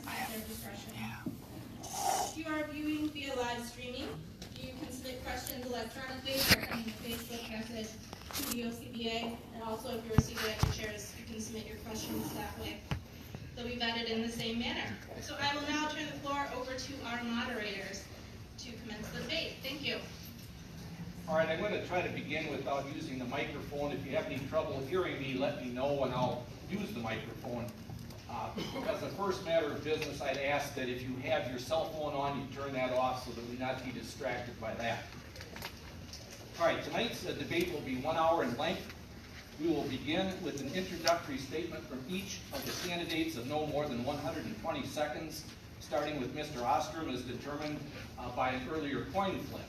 at their discretion. If you are viewing via live streaming, you can submit questions electronically by sending a Facebook message to the OCBA, and also if you're a CBA chairs, you can submit your questions that way. They'll be vetted in the same manner. So I will now turn the floor over to our moderators to commence the debate. Thank you. All right, I'm going to try to begin without using the microphone. If you have any trouble hearing me, let me know and I'll use the microphone. As a first matter of business, I'd ask that if you have your cell phone on, you turn that off so that we not be distracted by that. All right, tonight's debate will be 1 hour in length. We will begin with an introductory statement from each of the candidates of no more than 120 seconds, starting with Mr. Ostrom as determined by an earlier coin flip.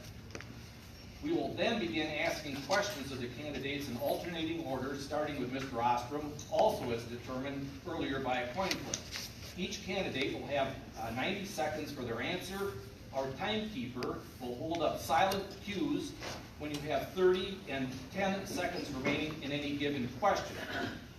We will then begin asking questions of the candidates in alternating order, starting with Mr. Ostrom, also as determined earlier by a coin flip. Each candidate will have 90 seconds for their answer. Our timekeeper will hold up silent cues when you have 30 and 10 seconds remaining in any given question.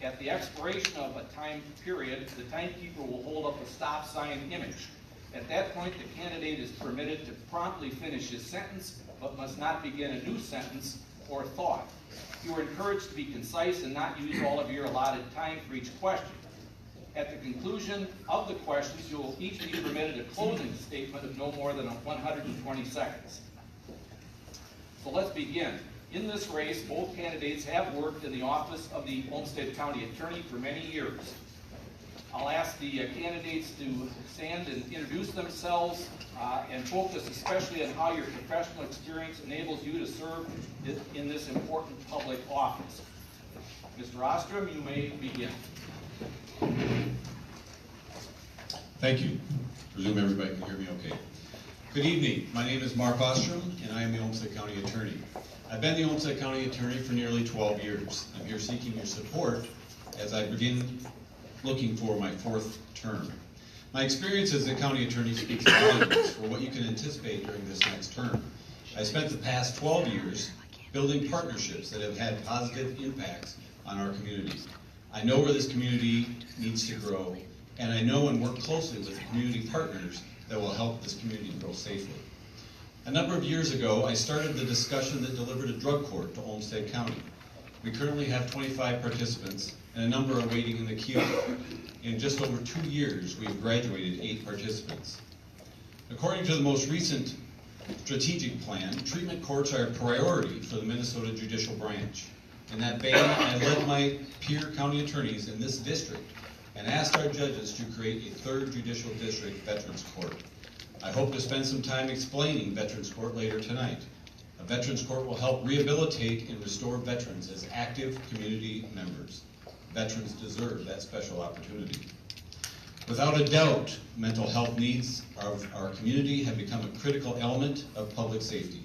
At the expiration of a time period, the timekeeper will hold up a stop sign image. At that point, the candidate is permitted to promptly finish his sentence, but must not begin a new sentence or thought. You are encouraged to be concise and not use all of your allotted time for each question. At the conclusion of the questions, you will each be permitted a closing statement of no more than 120 seconds. So let's begin. In this race, both candidates have worked in the office of the Olmsted County Attorney for many years. I'll ask the candidates to stand and introduce themselves and focus especially on how your professional experience enables you to serve in this important public office. Mr. Ostrom, you may begin. Thank you. Presume everybody can hear me okay. Good evening. My name is Mark Ostrom, and I am the Olmsted County Attorney. I've been the Olmsted County Attorney for nearly 12 years. I'm here seeking your support as I begin looking for my 4th term. My experience as a county attorney speaks volumes for what you can anticipate during this next term. I spent the past 12 years building partnerships that have had positive impacts on our community. I know where this community needs to grow, and I know and work closely with the community partners that will help this community grow safely. A number of years ago, I started the discussion that delivered a drug court to Olmsted County. We currently have 25 participants, and a number are waiting in the queue. In just over 2 years, we have graduated 8 participants. According to the most recent strategic plan, treatment courts are a priority for the Minnesota Judicial Branch. In that vein, I led my peer county attorneys in this district and asked our judges to create a 3rd Judicial District Veterans Court. I hope to spend some time explaining Veterans Court later tonight. A Veterans Court will help rehabilitate and restore veterans as active community members. Veterans deserve that special opportunity. Without a doubt, mental health needs of our community have become a critical element of public safety.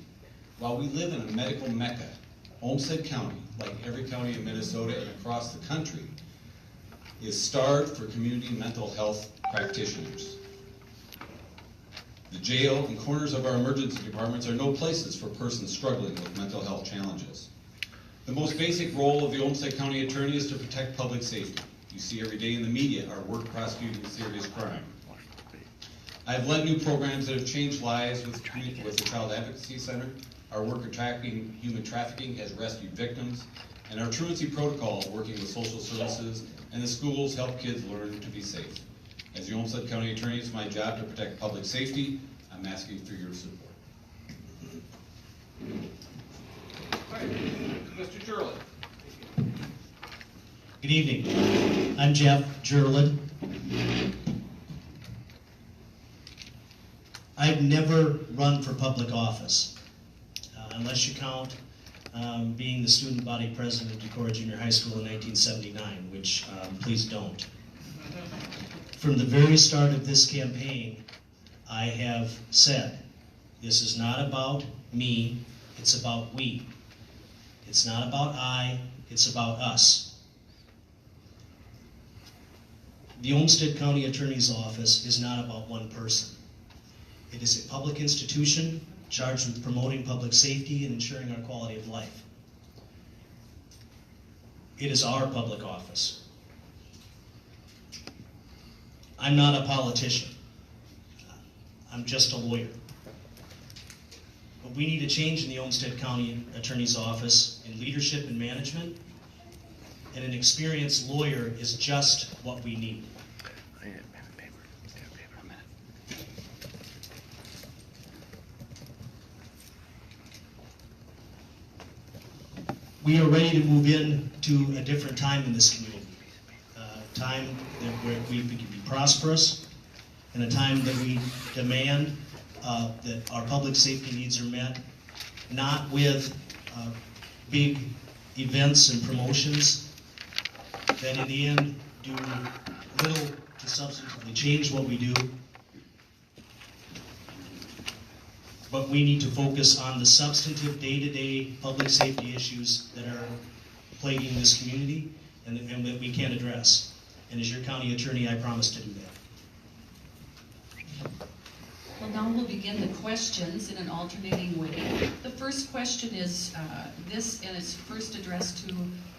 While we live in a medical mecca, Olmsted County, like every county in Minnesota and across the country, is starved for community mental health practitioners. The jail and corners of our emergency departments are no places for persons struggling with mental health challenges. The most basic role of the Olmsted County Attorney is to protect public safety. You see every day in the media our work prosecuting serious crime. I have led new programs that have changed lives with the Child Advocacy Center. Our work attacking human trafficking has rescued victims, and our truancy protocol, working with social services and the schools, help kids learn to be safe. As the Olmsted County Attorney, it's my job to protect public safety. I'm asking for your support. All right, Mr. Jurlin. Good evening. I'm Jeff Jurlin. I've never run for public office, unless you count being the student body president of Decorah Junior High School in 1979, which please don't. From the very start of this campaign, I have said, this is not about me, it's about we. It's not about I, it's about us. The Olmsted County Attorney's Office is not about one person. It is a public institution charged with promoting public safety and ensuring our quality of life. It is our public office. I'm not a politician. I'm just a lawyer. But we need a change in the Olmsted County Attorney's Office in leadership and management, and an experienced lawyer is just what we need. We are ready to move into a different time in this community. A time where we can be prosperous, and a time that we demand that our public safety needs are met, not with big events and promotions that in the end do little to substantively change what we do. But we need to focus on the substantive day-to-day public safety issues that are plaguing this community and that we can address. And as your county attorney, I promise to do that. Well, now we'll begin the questions in an alternating way. The first question is this, and it's first addressed to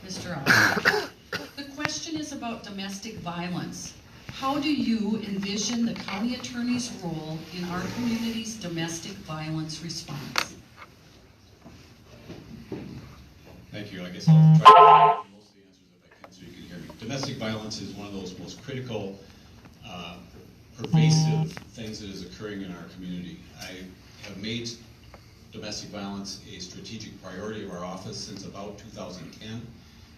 Mr. Assoc. The question is about domestic violence. How do you envision the county attorney's role in our community's domestic violence response? Thank you. I guess I'll try to give most of the answers if I can so you can hear me. Domestic violence is one of those most critical, pervasive things that is occurring in our community. I have made domestic violence a strategic priority of our office since about 2010.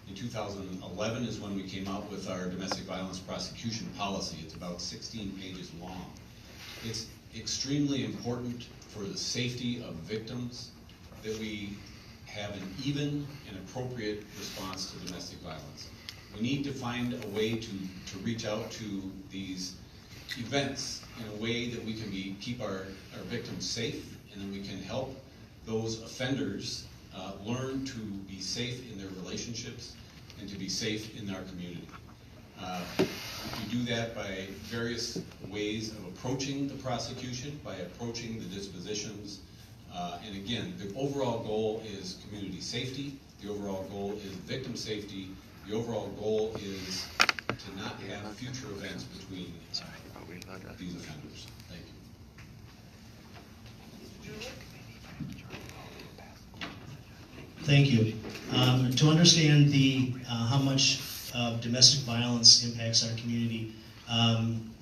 In 2011 is when we came out with our domestic violence prosecution policy. It's about 16 pages long. It's extremely important for the safety of victims that we have an even and appropriate response to domestic violence. We need to find a way to reach out to these events in a way that we can keep our victims safe, and then we can help those offenders learn to be safe in their relationships and to be safe in our community. We do that by various ways of approaching the prosecution, by approaching the dispositions, and again, the overall goal is community safety, the overall goal is victim safety, the overall goal is to not have future events between these offenders. Thank you. Thank you. To understand how much domestic violence impacts our community,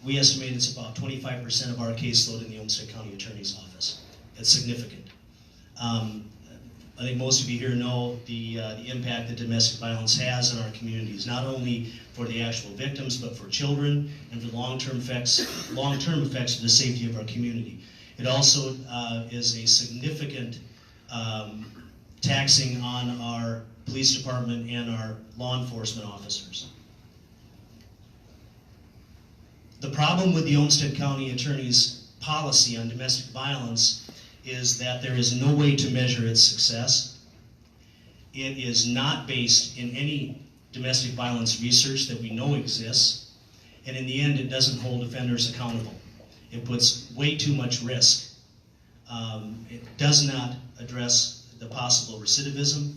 we estimate it's about 25% of our caseload in the Olmsted County Attorney's Office. It's significant. I think most of you here know the impact that domestic violence has on our communities, not only for the actual victims, but for children and for long-term effects of the safety of our community. It also is a significant taxing on our police department and our law enforcement officers. The problem with the Olmsted County Attorney's policy on domestic violence is that there is no way to measure its success. It is not based in any domestic violence research that we know exists, and in the end it doesn't hold offenders accountable. It puts way too much risk. It does not address the possible recidivism,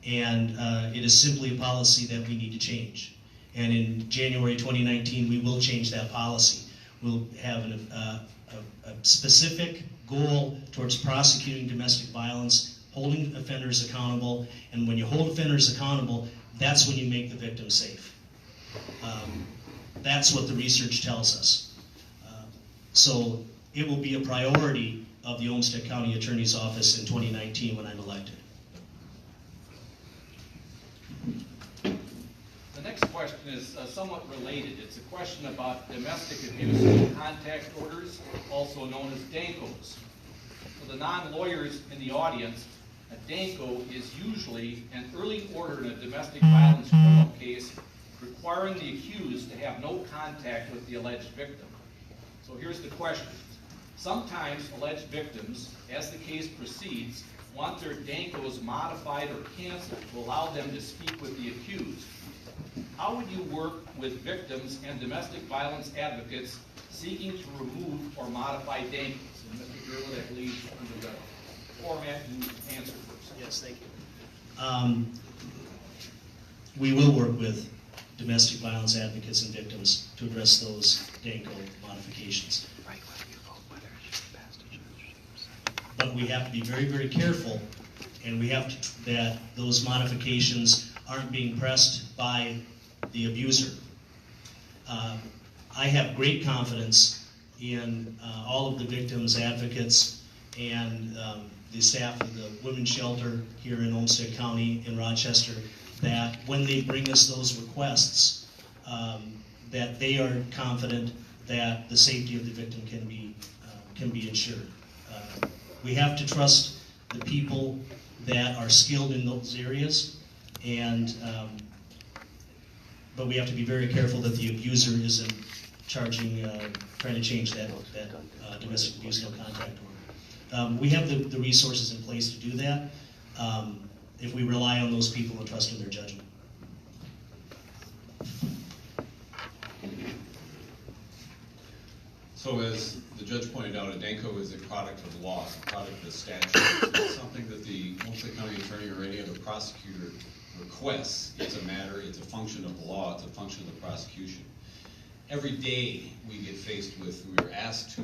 and it is simply a policy that we need to change. And in January 2019, we will change that policy. We'll have a specific goal towards prosecuting domestic violence, holding offenders accountable, and when you hold offenders accountable, that's when you make the victim safe. That's what the research tells us. So it will be a priority of the Olmsted County Attorney's Office in 2019 when I'm elected. The next question is somewhat related. It's a question about domestic abuse and contact orders, also known as DANCOs. For the non-lawyers in the audience, a DANCO is usually an early order in a domestic violence criminal case requiring the accused to have no contact with the alleged victim. So here's the question. Sometimes alleged victims, as the case proceeds, want their DANCOs modified or canceled to allow them to speak with the accused. How would you work with victims and domestic violence advocates seeking to remove or modify DANCOs? And Mr. Gerlin, I believe, under the format you answer first. Yes, thank you. We will work with domestic violence advocates and victims to address those DANCO modifications. But we have to be very, very careful, and we have to, that those modifications aren't being pressed by the abuser. I have great confidence in all of the victims' advocates and the staff of the Women's Shelter here in Olmsted County in Rochester, that when they bring us those requests, that they are confident that the safety of the victim can be ensured. We have to trust the people that are skilled in those areas, and but we have to be very careful that the abuser isn't trying to change that domestic abuse no contact order. We have the resources in place to do that if we rely on those people and trust in their judgment. So as the judge pointed out, a DANCO is a product of law, it's a product of statute. It's something that the Olmsted County Attorney or any other prosecutor requests. It's a function of the law, it's a function of the prosecution. Every day we are asked to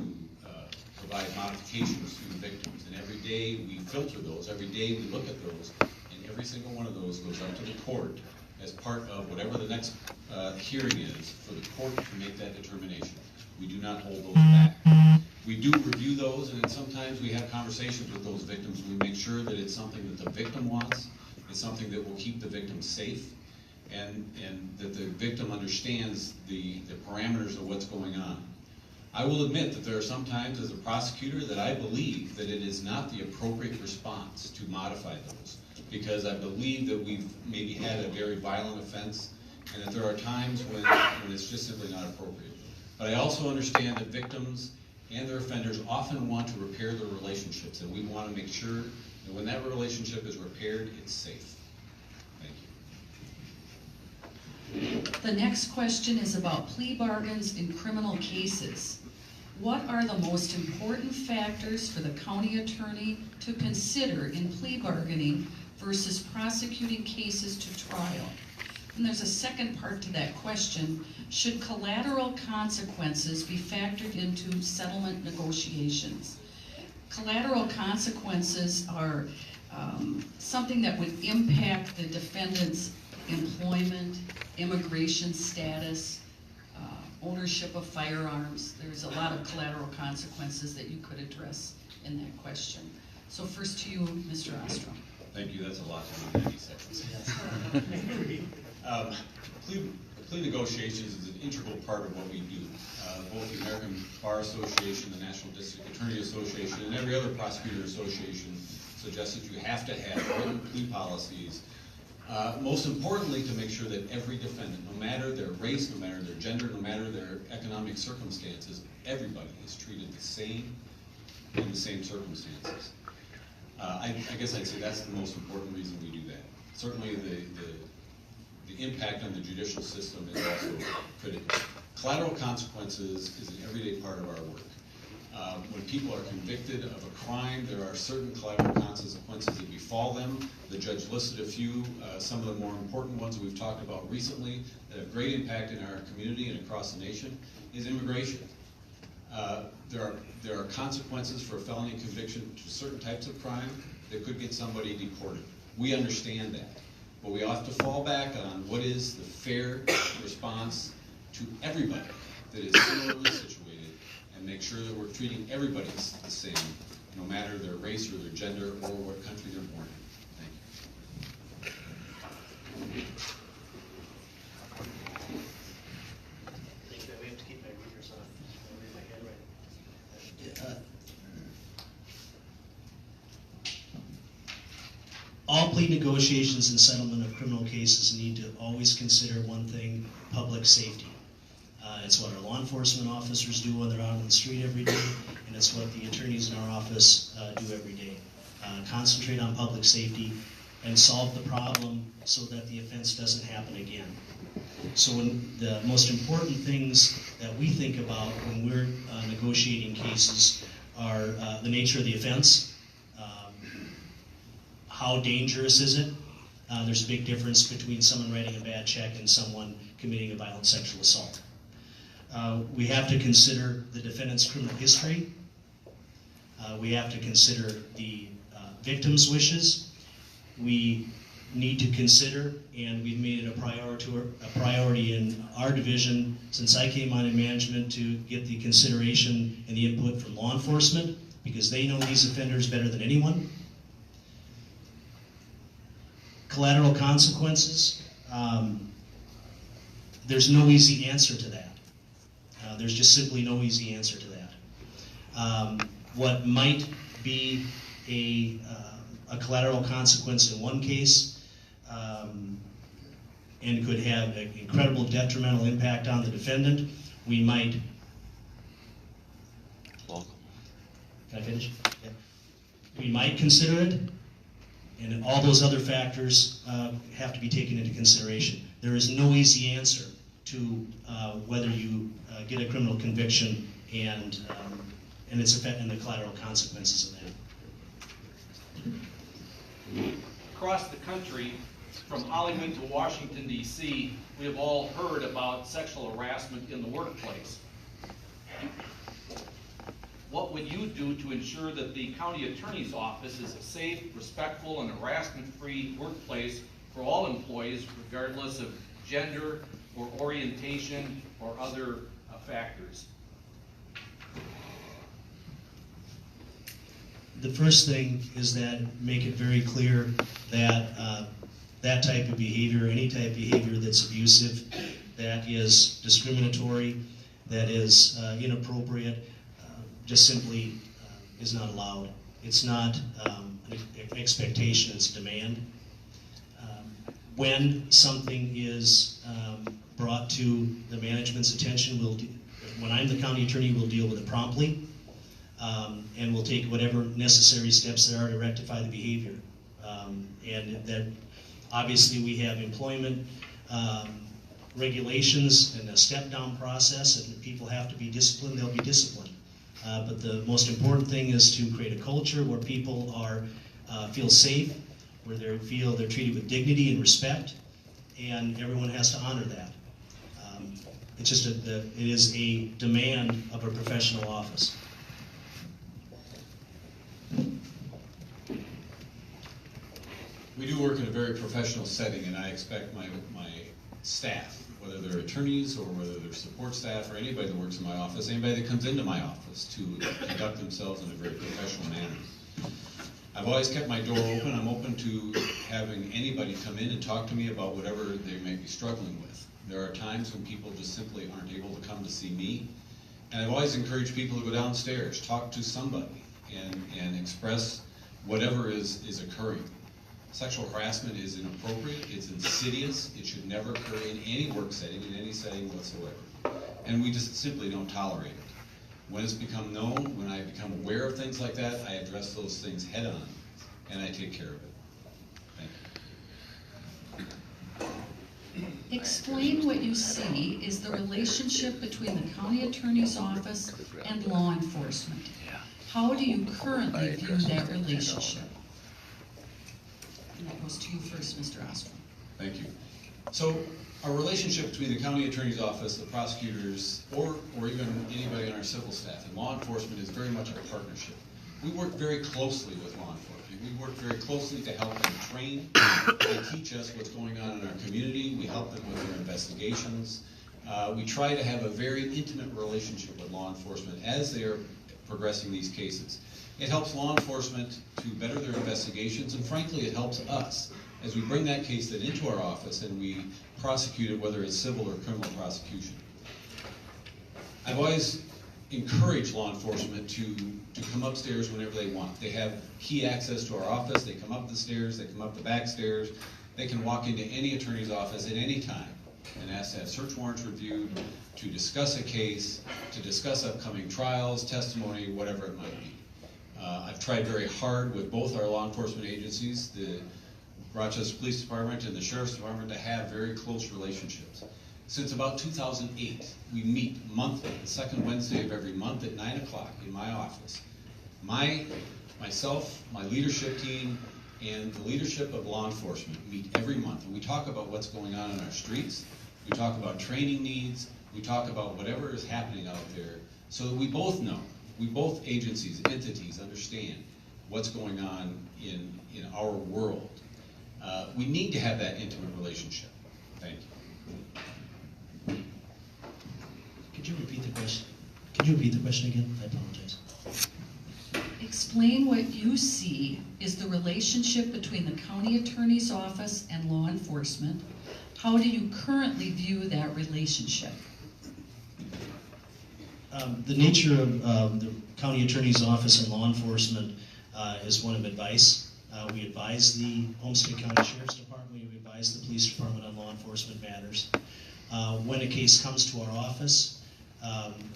provide modifications to the victims, and every day we filter those, every day we look at those, and every single one of those goes up to the court as part of whatever the next hearing is for the court to make that determination. We do not hold those back. We do review those, and then sometimes we have conversations with those victims, and we make sure that it's something that the victim wants, it's something that will keep the victim safe, and that the victim understands the parameters of what's going on. I will admit that there are some times as a prosecutor that I believe that it is not the appropriate response to modify those, because I believe that we've maybe had a very violent offense, and that there are times when it's just simply not appropriate. But I also understand that victims and their offenders often want to repair their relationships, and we want to make sure that when that relationship is repaired, it's safe. Thank you. The next question is about plea bargains in criminal cases. What are the most important factors for the county attorney to consider in plea bargaining versus prosecuting cases to trial? And there's a second part to that question. Should collateral consequences be factored into settlement negotiations? Collateral consequences are something that would impact the defendant's employment, immigration status, ownership of firearms. There's a lot of collateral consequences that you could address in that question. So first to you, Mr. Ostrom. Thank you, that's a lot to do in 90 seconds. Plea negotiations is an integral part of what we do. Both the American Bar Association, the National District Attorney Association, and every other prosecutor association suggests that you have to have written plea policies. Most importantly, to make sure that every defendant, no matter their race, no matter their gender, no matter their economic circumstances, everybody is treated the same in the same circumstances. I guess I'd say that's the most important reason we do that. Certainly the impact on the judicial system is also critical. Collateral consequences is an everyday part of our work. When people are convicted of a crime, there are certain collateral consequences that befall them. The judge listed a few. Some of the more important ones we've talked about recently that have great impact in our community and across the nation is immigration. There are consequences for a felony conviction to certain types of crime that could get somebody deported. We understand that, but we have to fall back on what is the fair response to everybody that is similarly situated, and make sure that we're treating everybody the same, no matter their race or their gender or what country they're born in. Thank you. I think that we have to keep my readers on. I'll read my handwriting. All plea negotiations and settlement of criminal cases need to always consider one thing: public safety. It's what our law enforcement officers do when they're out on the street every day, and it's what the attorneys in our office do every day. Concentrate on public safety and solve the problem so that the offense doesn't happen again. So when the most important things that we think about when we're negotiating cases are the nature of the offense, how dangerous is it, There's a big difference between someone writing a bad check and someone committing a violent sexual assault. We have to consider the defendant's criminal history. We have to consider the victim's wishes. We need to consider, and we've made it a priority in our division since I came on in management, to get the consideration and the input from law enforcement, because they know these offenders better than anyone. Collateral consequences, there's no easy answer to that. There's just simply no easy answer to that. What might be a collateral consequence in one case and could have an incredible detrimental impact on the defendant, we might. Can I finish? Yeah. We might consider it, and all those other factors have to be taken into consideration. There is no easy answer to whether you get a criminal conviction and its effect and the collateral consequences of that. Across the country, from Hollywood to Washington, D.C., we have all heard about sexual harassment in the workplace. What would you do to ensure that the county attorney's office is a safe, respectful, and harassment-free workplace for all employees, regardless of gender or orientation or other factors? The first thing is that make it very clear that that type of behavior, any type of behavior that's abusive, that is discriminatory, that is inappropriate, just simply is not allowed. It's not an expectation, it's a demand. When something is brought to the management's attention, when I'm the county attorney, we'll deal with it promptly, and we'll take whatever necessary steps there are to rectify the behavior. And that obviously we have employment regulations and a step-down process, and if people have to be disciplined, they'll be disciplined. But the most important thing is to create a culture where people feel safe, where they feel they're treated with dignity and respect, and everyone has to honor that. It's just it is a demand of a professional office. We do work in a very professional setting, and I expect my staff, whether they're attorneys or whether they're support staff or anybody that works in my office, anybody that comes into my office, to conduct themselves in a very professional manner. I've always kept my door open. I'm open to having anybody come in and talk to me about whatever they may be struggling with. There are times when people just simply aren't able to come to see me, and I've always encouraged people to go downstairs, talk to somebody, and express whatever is occurring. Sexual harassment is inappropriate, it's insidious, it should never occur in any work setting, in any setting whatsoever. And we just simply don't tolerate it. When it's become known, when I become aware of things like that, I address those things head on, and I take care of it. Thank you. Explain what you see is the relationship between the county attorney's office and law enforcement. How do you currently view that relationship? And that goes to you first, Mr. Ostrom. Thank you. So our relationship between the county attorney's office, the prosecutors, or even anybody on our civil staff and law enforcement is very much a partnership. We work very closely with law enforcement. We work very closely to help them train and teach us what's going on in our community. We help them with their investigations. We try to have a very intimate relationship with law enforcement as they are progressing these cases. It helps law enforcement to better their investigations, and frankly, it helps us as we bring that case then into our office and we prosecute it, whether it's civil or criminal prosecution. I've always encouraged law enforcement to come upstairs whenever they want. They have key access to our office. They come up the stairs, they come up the back stairs. They can walk into any attorney's office at any time and ask to have search warrants reviewed, to discuss a case, to discuss upcoming trials, testimony, whatever it might be. I've tried very hard with both our law enforcement agencies, the Rochester Police Department and the Sheriff's Department, to have very close relationships. Since about 2008, we meet monthly, the second Wednesday of every month at 9 o'clock in my office. Myself, my leadership team, and the leadership of law enforcement meet every month, and we talk about what's going on in our streets, we talk about training needs, we talk about whatever is happening out there, so that we both know, we both agencies, entities understand what's going on in our world. We need to have that intimate relationship. Thank you. Could you repeat the question? Could you repeat the question again? I apologize. Explain what you see is the relationship between the county attorney's office and law enforcement. How do you currently view that relationship? The nature of the county attorney's office and law enforcement is one of advice. We advise the Olmsted County Sheriff's Department, we advise the police department on law enforcement matters. When a case comes to our office,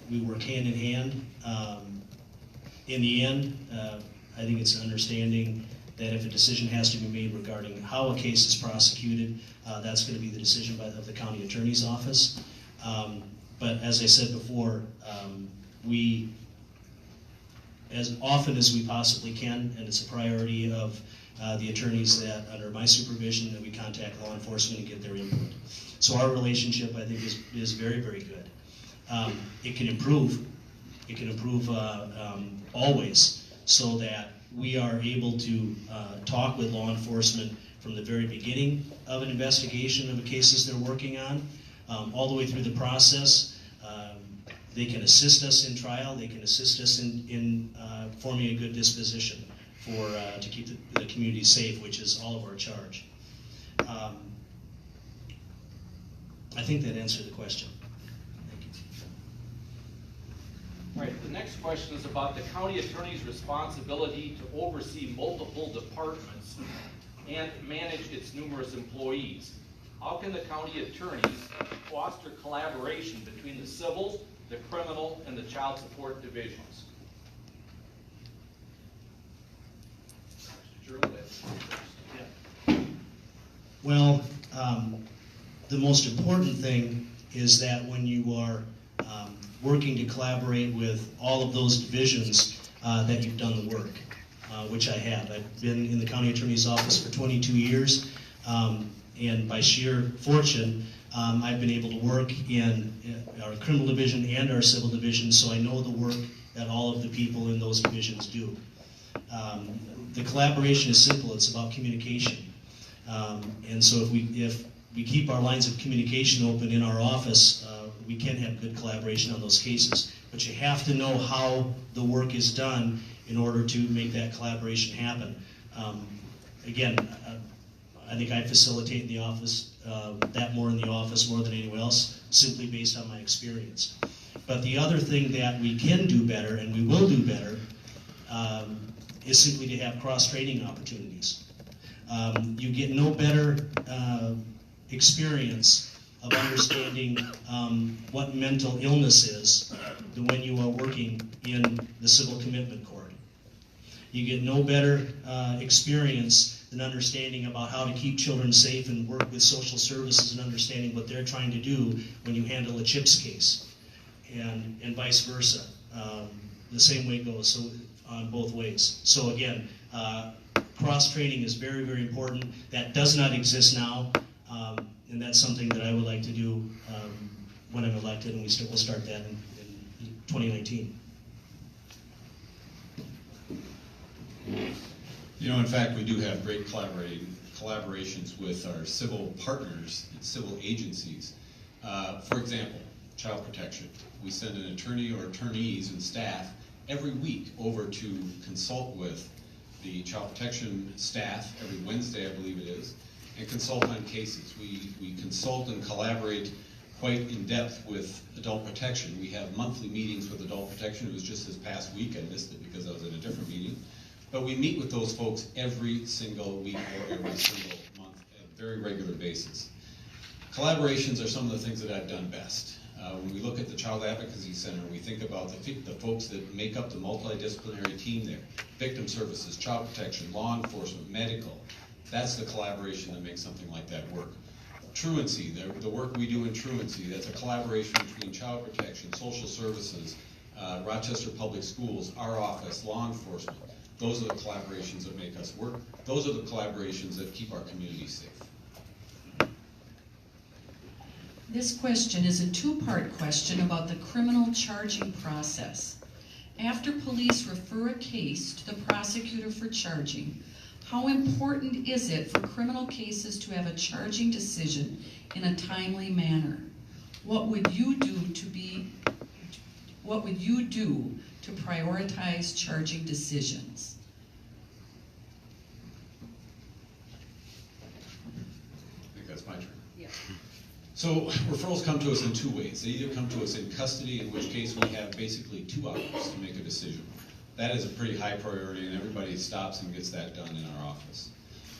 we work hand in hand. In the end, I think it's an understanding that if a decision has to be made regarding how a case is prosecuted, that's going to be the decision of the county attorney's office. But as I said before, we, as often as we possibly can, and it's a priority of the attorneys that, under my supervision, that we contact law enforcement and get their input. So our relationship, I think, is very, very good. It can improve. It can improve always, so that we are able to talk with law enforcement from the very beginning of an investigation of the cases they're working on, all the way through the process. They can assist us in trial. They can assist us in forming a good disposition to keep the community safe, which is all of our charge. I think that answered the question. Thank you. All right, the next question is about the county attorney's responsibility to oversee multiple departments and manage its numerous employees. How can the county attorneys foster collaboration between the civil, the criminal, and the child support divisions? Well, the most important thing is that when you are working to collaborate with all of those divisions, that you've done the work, which I have. I've been in the county attorney's office for 22 years, and by sheer fortune, I've been able to work in our criminal division and our civil division, so I know the work that all of the people in those divisions do. The collaboration is simple. It's about communication. And so if we keep our lines of communication open in our office, we can have good collaboration on those cases. But you have to know how the work is done in order to make that collaboration happen. Again, I think I facilitate in the office, that more in the office more than anyone else, simply based on my experience. But the other thing that we can do better, and we will do better, is simply to have cross-training opportunities. You get no better experience of understanding what mental illness is than when you are working in the civil commitment court. You get no better experience than understanding about how to keep children safe and work with social services and understanding what they're trying to do when you handle a CHIPS case, and vice versa. The same way goes, so on both ways. So again, cross-training is very, very important. That does not exist now, and that's something that I would like to do when I'm elected, and we'll start that in 2019. You know, in fact, we do have great collaborations with our civil partners and civil agencies. For example, child protection. We send an attorney or attorneys and staff every week over to consult with the child protection staff every Wednesday, I believe it is, and consult on cases. We consult and collaborate quite in depth with adult protection. We have monthly meetings with adult protection. It was just this past week. I missed it because I was at a different meeting. But we meet with those folks every single week or every single month at a very regular basis. Collaborations are some of the things that I've done best. When we look at the Child Advocacy Center, we think about the folks that make up the multidisciplinary team there. Victim services, child protection, law enforcement, medical. That's the collaboration that makes something like that work. Truancy, the work we do in truancy, that's a collaboration between child protection, social services, Rochester Public Schools, our office, law enforcement. Those are the collaborations that make us work. Those are the collaborations that keep our community safe. This question is a two-part question about the criminal charging process. After police refer a case to the prosecutor for charging, how important is it for criminal cases to have a charging decision in a timely manner? What would you do to prioritize charging decisions? I think that's my turn. Yeah. So referrals come to us in two ways. They either come to us in custody, in which case we have basically 2 hours to make a decision. That is a pretty high priority, and everybody stops and gets that done in our office.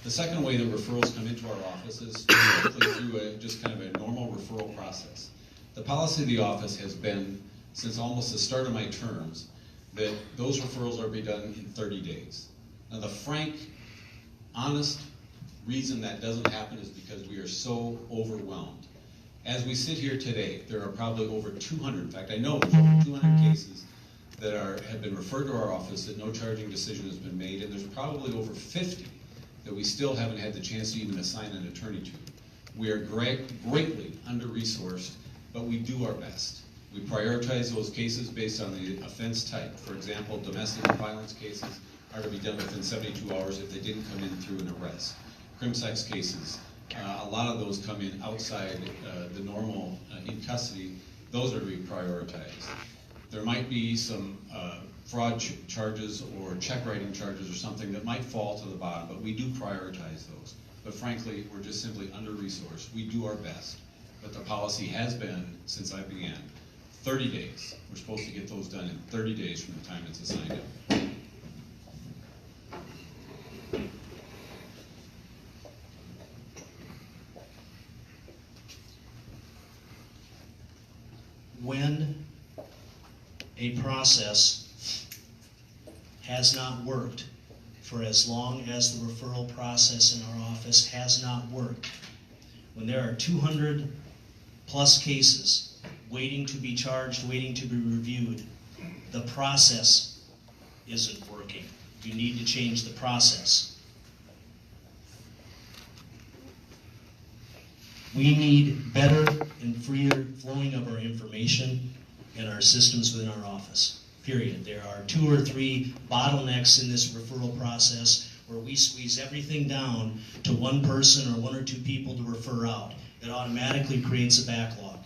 The second way that referrals come into our office is typically through just kind of a normal referral process. The policy of the office has been, since almost the start of my terms, that those referrals are be done in 30 days. Now the frank, honest reason that doesn't happen is because we are so overwhelmed. As we sit here today, there are probably over 200, in fact I know there's over 200 cases that have been referred to our office that no charging decision has been made, and there's probably over 50 that we still haven't had the chance to even assign an attorney to. We are greatly under-resourced, but we do our best. We prioritize those cases based on the offense type. For example, domestic violence cases are to be done within 72 hours if they didn't come in through an arrest. Crim sex cases, a lot of those come in outside the normal in custody. Those are to be prioritized. There might be some fraud charges or check writing charges or something that might fall to the bottom, but we do prioritize those. But frankly, we're just simply under-resourced. We do our best, but the policy has been, since I began, 30 days. We're supposed to get those done in 30 days from the time it's assigned up. When a process has not worked for as long as the referral process in our office has not worked, when there are 200 plus cases waiting to be charged, waiting to be reviewed, the process isn't working. You need to change the process. We need better and freer flowing of our information in our systems within our office, period. There are 2 or 3 bottlenecks in this referral process where we squeeze everything down to one person or 1 or 2 people to refer out. It automatically creates a backlog.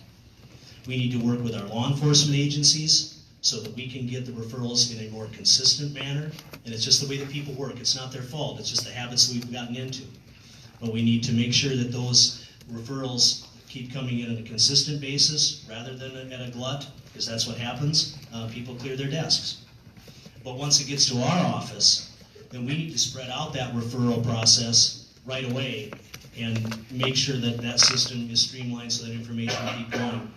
We need to work with our law enforcement agencies so that we can get the referrals in a more consistent manner. And it's just the way that people work. It's not their fault. It's just the habits that we've gotten into. But we need to make sure that those referrals keep coming in on a consistent basis rather than at a glut, because that's what happens. People clear their desks. But once it gets to our office, then we need to spread out that referral process right away and make sure that that system is streamlined so that information can keep going.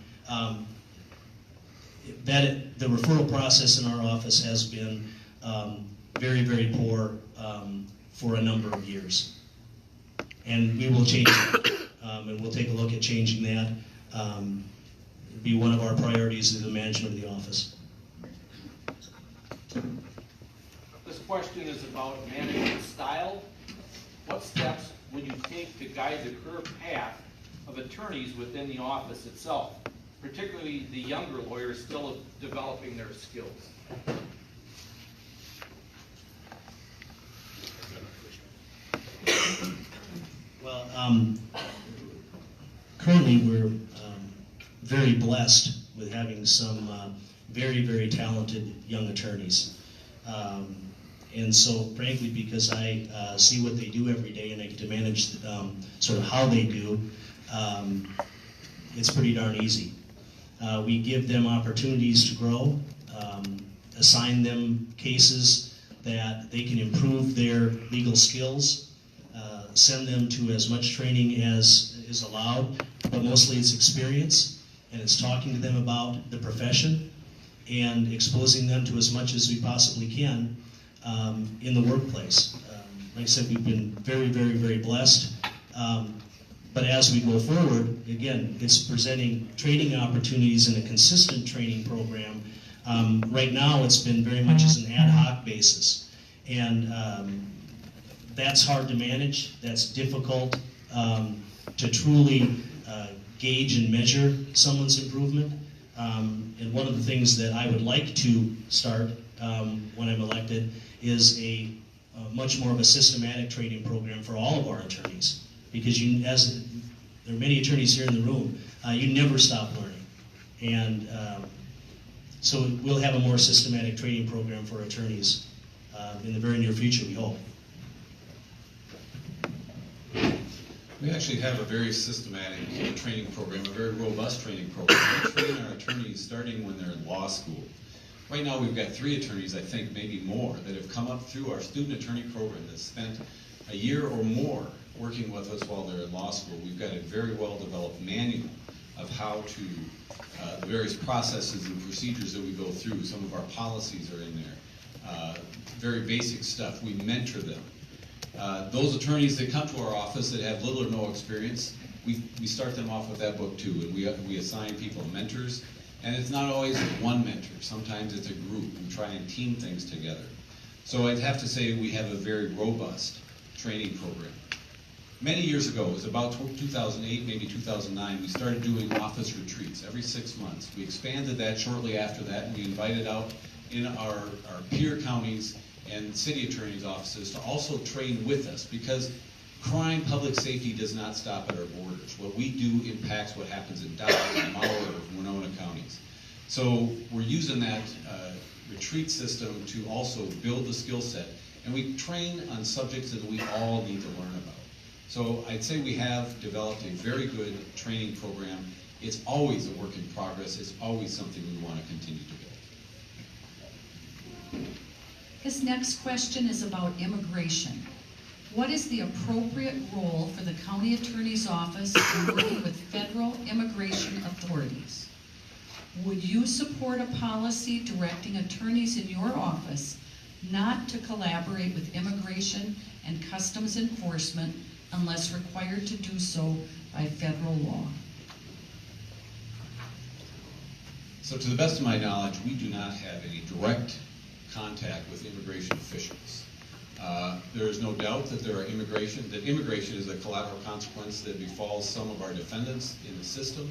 The referral process in our office has been very, very poor for a number of years. And we will change it. And we'll take a look at changing that. It'll be one of our priorities of the management of the office. This question is about management style. What steps would you take to guide the career path of attorneys within the office itself, particularly the younger lawyers still developing their skills? Well, currently we're very blessed with having some very, very talented young attorneys. And so, frankly, because I see what they do every day and I get to manage sort of how they do, it's pretty darn easy. We give them opportunities to grow, assign them cases that they can improve their legal skills, send them to as much training as is allowed, but mostly it's experience, and it's talking to them about the profession and exposing them to as much as we possibly can in the workplace. Like I said, we've been very, very, very blessed. But as we go forward, again, it's presenting training opportunities in a consistent training program. Right now, it's been very much as an ad hoc basis. And that's hard to manage. That's difficult to truly gauge and measure someone's improvement. And one of the things that I would like to start when I'm elected is a much more of a systematic training program for all of our attorneys. Because as there are many attorneys here in the room, you never stop learning. And so we'll have a more systematic training program for attorneys in the very near future, we hope. We actually have a very systematic training program, a very robust training program. We train our attorneys starting when they're in law school. Right now we've got 3 attorneys, I think maybe more, that have come up through our student attorney program that spent a year or more working with us while they're in law school. We've got a very well-developed manual of how to, the various processes and procedures that we go through. Some of our policies are in there. Very basic stuff. We mentor them. Those attorneys that come to our office that have little or no experience, we start them off with that book too, and we assign people mentors. And it's not always one mentor. Sometimes it's a group. We try and team things together. So I'd have to say we have a very robust training program. Many years ago, it was about 2008, maybe 2009, we started doing office retreats every 6 months. We expanded that shortly after that, and we invited out in our peer counties and city attorneys' offices to also train with us, because crime, public safety does not stop at our borders. What we do impacts what happens in Dodge, Mower, Winona counties. So we're using that retreat system to also build the skill set, and we train on subjects that we all need to learn about. So I'd say we have developed a very good training program. It's always a work in progress. It's always something we want to continue to build. His next question is about immigration. What is the appropriate role for the county attorney's office in working with federal immigration authorities? Would you support a policy directing attorneys in your office not to collaborate with immigration and customs enforcement unless required to do so by federal law? So to the best of my knowledge, we do not have any direct contact with immigration officials. There is no doubt that immigration is a collateral consequence that befalls some of our defendants in the system.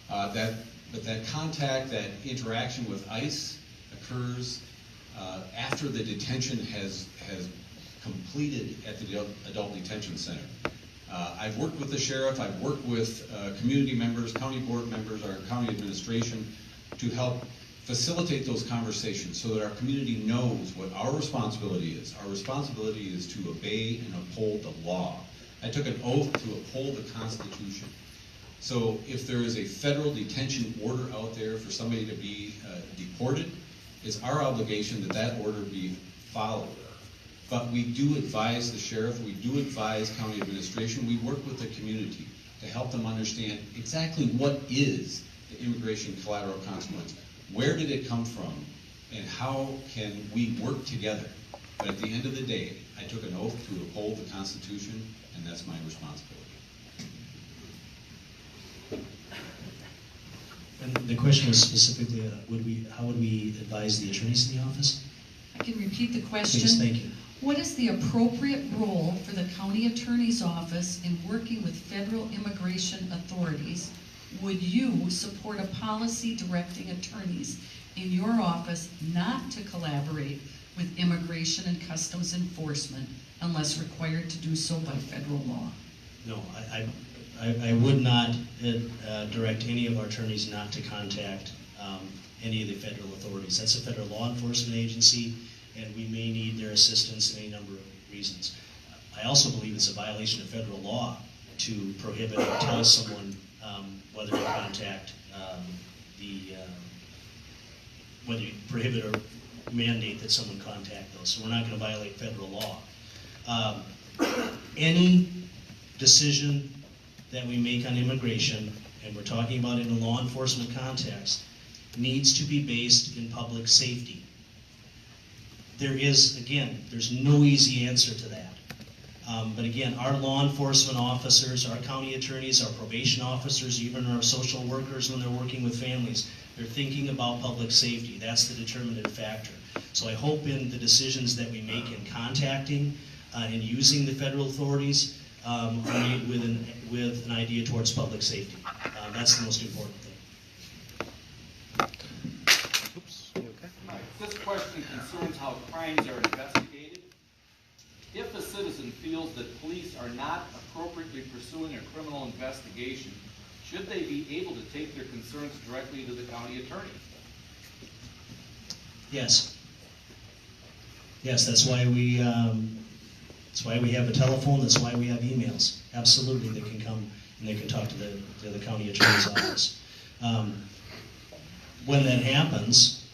But that contact, that interaction with ICE occurs after the detention has completed at the adult detention center. I've worked with the sheriff, I've worked with community members, county board members, our county administration to help facilitate those conversations so that our community knows what our responsibility is. Our responsibility is to obey and uphold the law. I took an oath to uphold the Constitution. So if there is a federal detention order out there for somebody to be deported, it's our obligation that that order be followed. But we do advise the sheriff, we do advise county administration, we work with the community to help them understand exactly what is the immigration collateral consequence. Where did it come from, and how can we work together? But at the end of the day, I took an oath to uphold the Constitution, and that's my responsibility. And the question was specifically, how would we advise the attorneys in the office? I can repeat the question. Please, thank you. What is the appropriate role for the county attorney's office in working with federal immigration authorities? Would you support a policy directing attorneys in your office not to collaborate with immigration and customs enforcement unless required to do so by federal law? No, I would not direct any of our attorneys not to contact any of the federal authorities. That's a federal law enforcement agency, and we may need their assistance in any number of reasons. I also believe it's a violation of federal law to prohibit or tell someone whether to contact whether you prohibit or mandate that someone contact those. So we're not going to violate federal law. Any decision that we make on immigration, and we're talking about in a law enforcement context, needs to be based in public safety. There's no easy answer to that. But again, our law enforcement officers, our county attorneys, our probation officers, even our social workers when they're working with families, they're thinking about public safety. That's the determinative factor. So I hope in the decisions that we make in contacting and using the federal authorities are made with an idea towards public safety. That's the most important thing. Oops, you okay? This question concerns how crimes are investigated. If a citizen feels that police are not appropriately pursuing a criminal investigation, should they be able to take their concerns directly to the county attorney? Yes. Yes, that's why we have a telephone, that's why we have emails. Absolutely, they can come and they can talk to the county attorney's office. When that happens,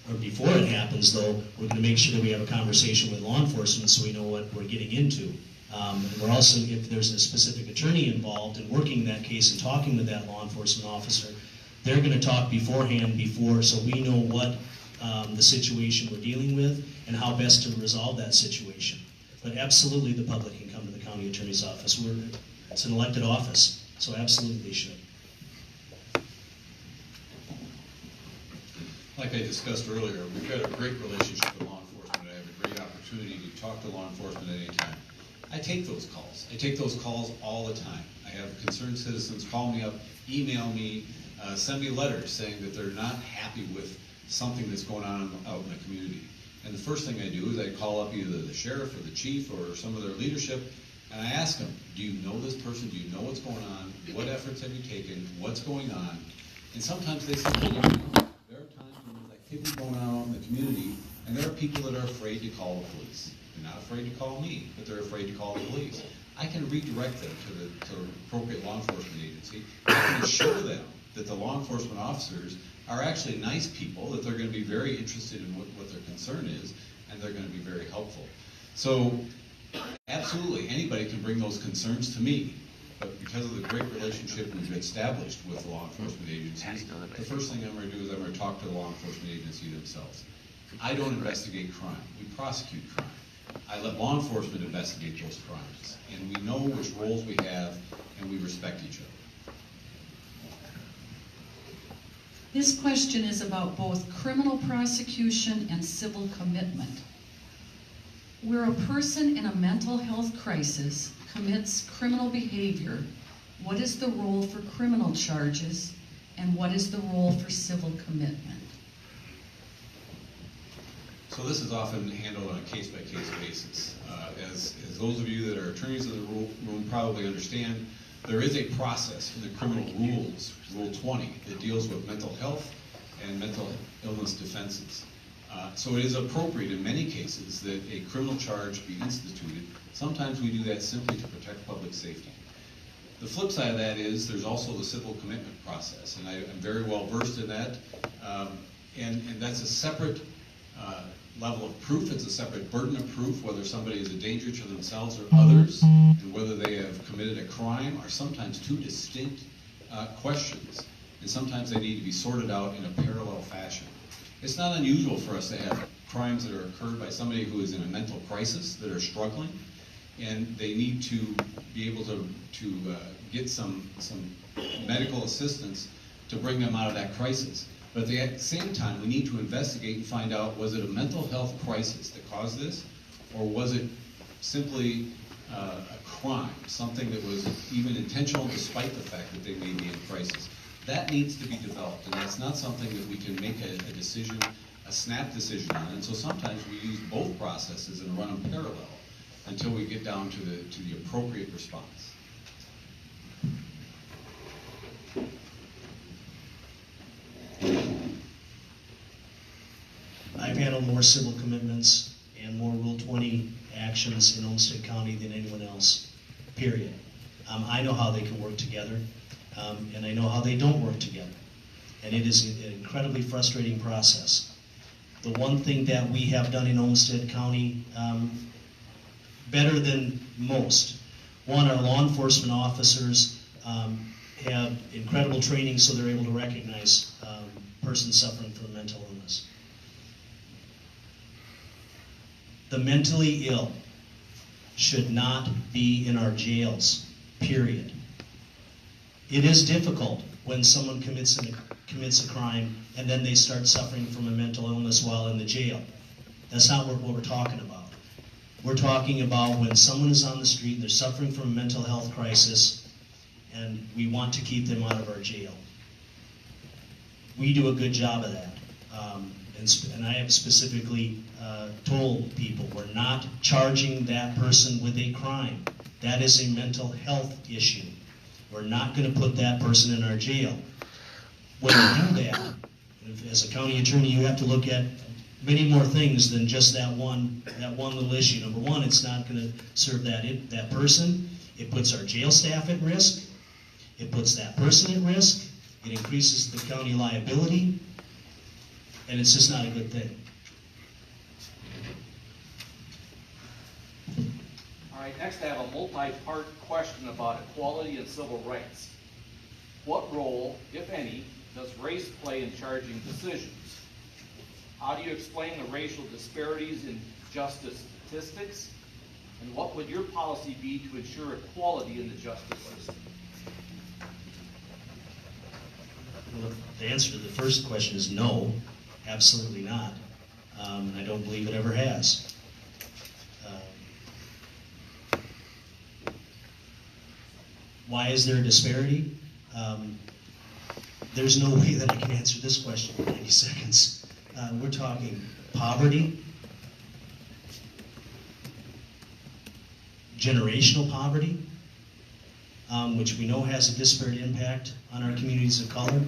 or before it happens though, we're going to make sure that we have a conversation with law enforcement so we know what we're getting into. And we're also, if there's a specific attorney involved in working that case and talking with that law enforcement officer, they're going to talk beforehand so we know what the situation we're dealing with and how best to resolve that situation. But absolutely the public can come to the county attorney's office. It's an elected office, so absolutely they should. Like I discussed earlier, we've got a great relationship with law enforcement. I have a great opportunity to talk to law enforcement at any time. I take those calls. I take those calls all the time. I have concerned citizens call me up, email me, send me letters saying that they're not happy with something that's going on out in the community. And the first thing I do is I call up either the sheriff or the chief or some of their leadership, and I ask them, do you know this person? Do you know what's going on? What efforts have you taken? What's going on? And sometimes they say, there are times when there's activity going on in the community, and there are people that are afraid to call the police. They're not afraid to call me, but they're afraid to call the police. I can redirect them to the appropriate law enforcement agency. I can assure them that the law enforcement officers are actually nice people, that they're going to be very interested in what their concern is, and they're going to be very helpful. So, absolutely, anybody can bring those concerns to me, but because of the great relationship we've established with law enforcement agencies, the first thing I'm going to do is I'm going to talk to the law enforcement agency themselves. I don't investigate crime. We prosecute crime. I let law enforcement investigate those crimes, and we know which roles we have, and we respect each other. This question is about both criminal prosecution and civil commitment. Where a person in a mental health crisis commits criminal behavior, what is the role for criminal charges and what is the role for civil commitment? So this is often handled on a case-by-case basis. As those of you that are attorneys in the room probably understand, there is a process in the criminal rules, Rule 20, that deals with mental health and mental illness defenses. So it is appropriate in many cases that a criminal charge be instituted. Sometimes we do that simply to protect public safety. The flip side of that is there's also the civil commitment process, and I'm very well versed in that. And that's a separate level of proof. It's a separate burden of proof, whether somebody is a danger to themselves or others, and whether they have committed a crime are sometimes two distinct questions, and sometimes they need to be sorted out in a parallel fashion. It's not unusual for us to have crimes that are occurred by somebody who is in a mental crisis, that are struggling, and they need to be able to get some medical assistance to bring them out of that crisis. But at the same time, we need to investigate and find out, was it a mental health crisis that caused this, or was it simply a crime, something that was even intentional despite the fact that they may be in crisis? That needs to be developed, and that's not something that we can make a decision, a snap decision on. And so sometimes we use both processes and run them parallel until we get down to the appropriate response. I've handled more civil commitments and more Rule 20 actions in Olmsted County than anyone else, period. I know how they can work together, and I know how they don't work together. And it is an incredibly frustrating process. The one thing that we have done in Olmsted County better than most, one, our law enforcement officers have incredible training so they're able to recognize persons suffering from mental illness. The mentally ill should not be in our jails, period. It is difficult. when someone commits a crime and then they start suffering from a mental illness while in the jail. That's not what we're talking about. We're talking about when someone is on the street and they're suffering from a mental health crisis, and we want to keep them out of our jail. We do a good job of that. And I have specifically told people, we're not charging that person with a crime. That is a mental health issue. We're not going to put that person in our jail. When you do that, as a county attorney, you have to look at many more things than just that one little issue. Number one, it's not going to serve that person. It puts our jail staff at risk. It puts that person at risk. It increases the county liability. And it's just not a good thing. All right, next I have a multi-part question about equality and civil rights. What role, if any, does race play in charging decisions? How do you explain the racial disparities in justice statistics? And what would your policy be to ensure equality in the justice system? Well, the answer to the first question is no, absolutely not. I don't believe it ever has. Why is there a disparity? There's no way that I can answer this question in 90 seconds. We're talking poverty, generational poverty, which we know has a disparate impact on our communities of color.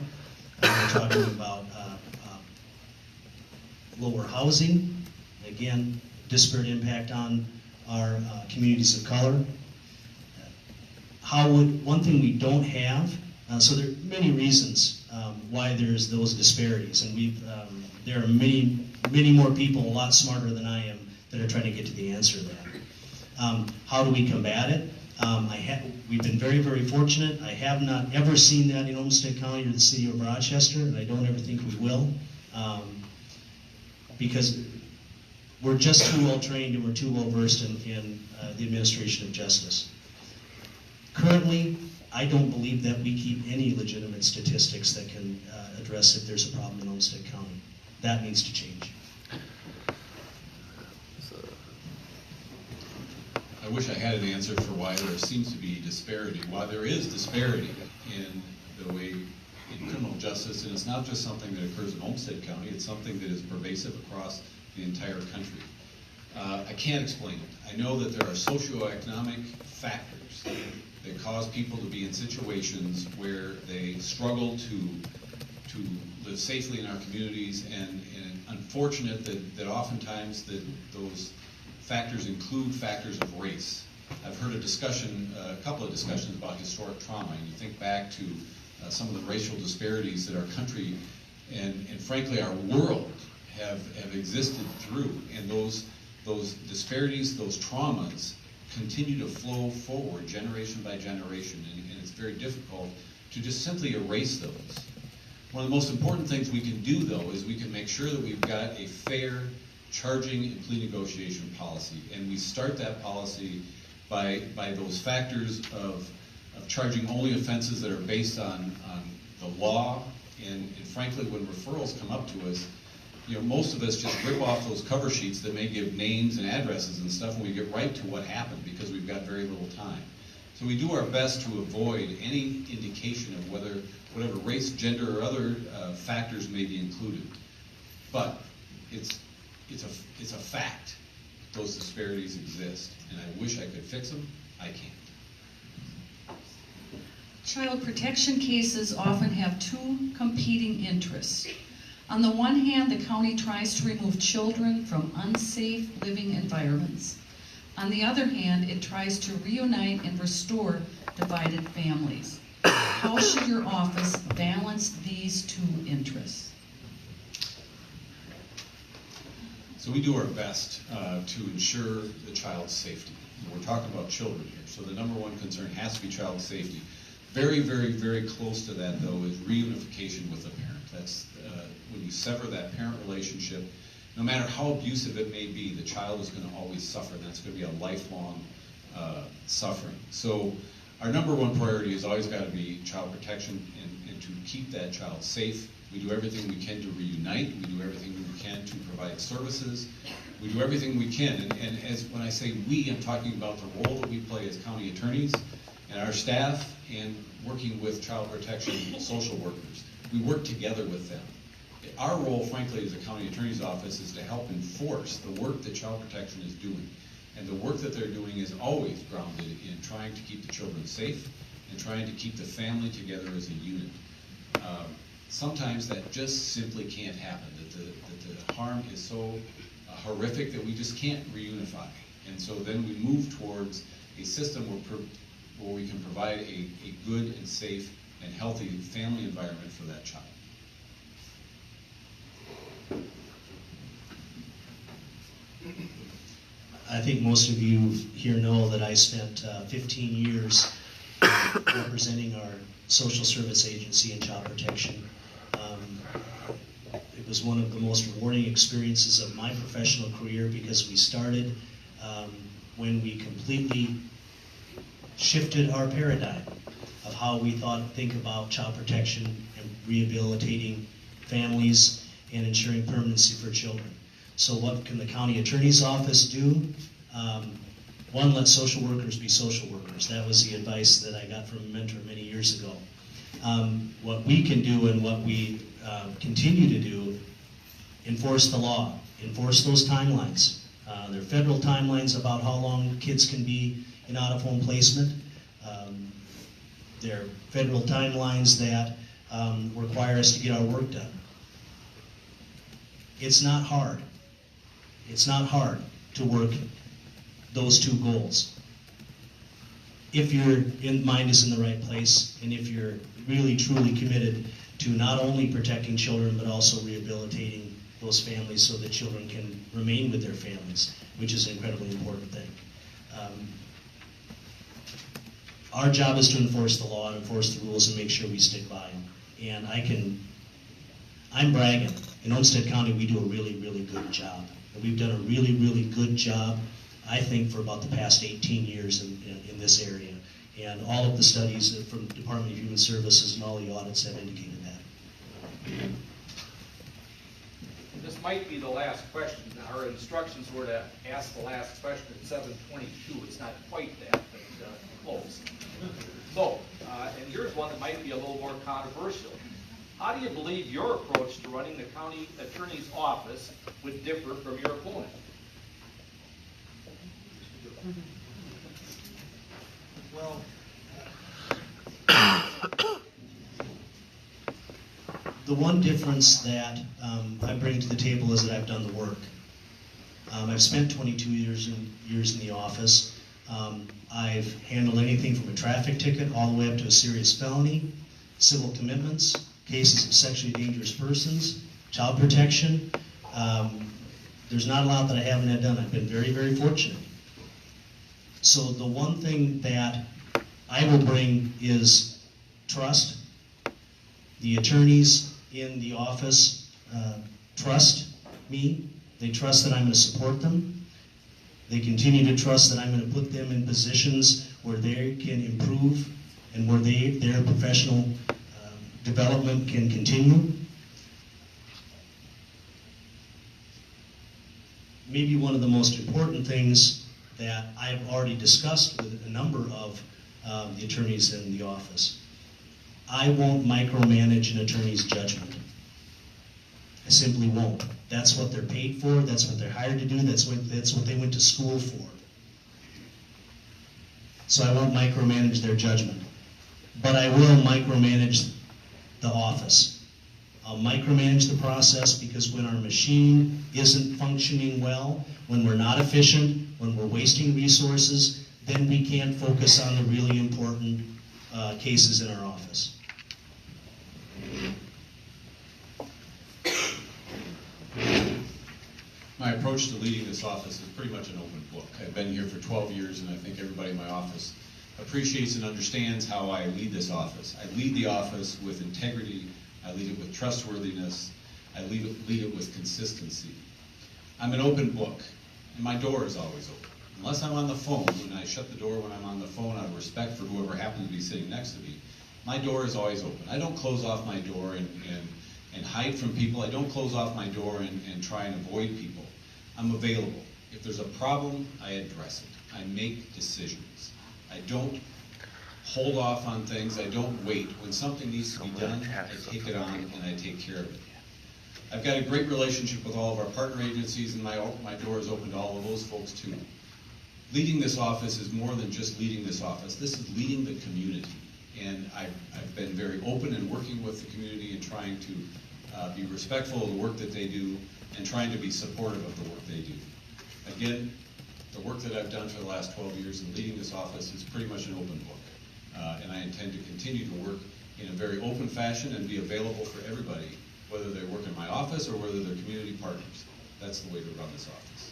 We're talking about lower housing, again, disparate impact on our communities of color. One thing we don't have, so there are many reasons why there's those disparities, and there are many more people, a lot smarter than I am, that are trying to get to the answer to that. How do we combat it? We've been very, very fortunate. I have not ever seen that in Olmsted County or the city of Rochester, and I don't ever think we will, because we're just too well trained and we're too well versed in the administration of justice. Currently, I don't believe that we keep any legitimate statistics that can address if there's a problem in Olmsted County. That needs to change. I wish I had an answer for why there seems to be disparity. Why there is disparity in the way in criminal justice, and it's not just something that occurs in Olmsted County, it's something that is pervasive across the entire country. I can't explain it. I know that there are socioeconomic factors that cause people to be in situations where they struggle to live safely in our communities, and unfortunate that oftentimes those factors include factors of race. I've heard a couple of discussions about historic trauma, and you think back to some of the racial disparities that our country and frankly our world have existed through, and those disparities, those traumas continue to flow forward generation by generation, and it's very difficult to just simply erase those. One of the most important things we can do, though, is we can make sure that we've got a fair charging and plea negotiation policy, and we start that policy by those factors of charging only offenses that are based on the law, and frankly, when referrals come up to us, most of us just rip off those cover sheets that may give names and addresses and stuff, and we get right to what happened because we've got very little time. So we do our best to avoid any indication of whatever race, gender, or other factors may be included. But it's a fact those disparities exist, and I wish I could fix them. I can't. Child protection cases often have two competing interests. On the one hand, the county tries to remove children from unsafe living environments. On the other hand, it tries to reunite and restore divided families. How should your office balance these two interests? So we do our best to ensure the child's safety. We're talking about children here, so the number one concern has to be child safety. Very, very, very close to that, though, is reunification with the parent. That's when you sever that parent relationship, no matter how abusive it may be, the child is going to always suffer, and that's going to be a lifelong suffering. So our number one priority has always got to be child protection and to keep that child safe. We do everything we can to reunite. We do everything we can to provide services. We do everything we can. And as when I say we, I'm talking about the role that we play as county attorneys and our staff and working with child protection social workers. We work together with them. Our role, frankly, as a county attorney's office is to help enforce the work that child protection is doing. And the work that they're doing is always grounded in trying to keep the children safe and trying to keep the family together as a unit. Sometimes that just simply can't happen, that the harm is so horrific that we just can't reunify. And so then we move towards a system where we can provide a good and safe and healthy family environment for that child. I think most of you here know that I spent 15 years representing our social service agency in child protection. It was one of the most rewarding experiences of my professional career because we started when we completely shifted our paradigm of how we think about child protection and rehabilitating families and ensuring permanency for children. So what can the county attorney's office do? One, let social workers be social workers. That was the advice that I got from a mentor many years ago. What we can do and what we continue to do, enforce the law, enforce those timelines. There are federal timelines about how long kids can be in out-of-home placement. There are federal timelines that require us to get our work done. It's not hard. It's not hard to work those two goals. If your mind is in the right place, and if you're really truly committed to not only protecting children, but also rehabilitating those families so that children can remain with their families, which is an incredibly important thing. Our job is to enforce the law and enforce the rules and make sure we stick by them. And I'm bragging. In Olmsted County, we do a really, really good job. And we've done a really, really good job, I think, for about the past 18 years in this area. And all of the studies from the Department of Human Services and all the audits have indicated that. This might be the last question. Our instructions were to ask the last question at 7:22. It's not quite that, but close. So, and here's one that might be a little more controversial. How do you believe your approach to running the county attorney's office would differ from your opponent? Well, the one difference that I bring to the table is that I've done the work. I've spent 22 years in the office. I've handled anything from a traffic ticket all the way up to a serious felony, civil commitments, cases of sexually dangerous persons, child protection. There's not a lot that I haven't done. I've been very, very fortunate. So the one thing that I will bring is trust. The attorneys in the office trust me. They trust that I'm going to support them. They continue to trust that I'm going to put them in positions where they can improve and where their professional development can continue. Maybe one of the most important things that I've already discussed with a number of the attorneys in the office. I won't micromanage an attorney's judgment. I simply won't. That's what they're paid for, that's what they're hired to do, that's what they went to school for. So I won't micromanage their judgment. But I will micromanage the office. I'll micromanage the process because when our machine isn't functioning well, when we're not efficient, when we're wasting resources, then we can't focus on the really important cases in our office. My approach to leading this office is pretty much an open book. I've been here for 12 years, and I think everybody in my office appreciates and understands how I lead this office. I lead the office with integrity. I lead it with trustworthiness. I lead it with consistency. I'm an open book, and my door is always open. Unless I'm on the phone, and I shut the door when I'm on the phone out of respect for whoever happens to be sitting next to me. My door is always open. I don't close off my door and hide from people. I don't close off my door and try and avoid people. I'm available. If there's a problem, I address it. I make decisions. I don't hold off on things. I don't wait. When something needs to be done, I take it on and I take care of it. I've got a great relationship with all of our partner agencies, and my door is open to all of those folks too. Leading this office is more than just leading this office. This is leading the community. And I've been very open in working with the community and trying to be respectful of the work that they do and trying to be supportive of the work they do. Again, the work that I've done for the last 12 years in leading this office is pretty much an open book. And I intend to continue to work in a very open fashion and be available for everybody, whether they work in my office or whether they're community partners. That's the way to run this office.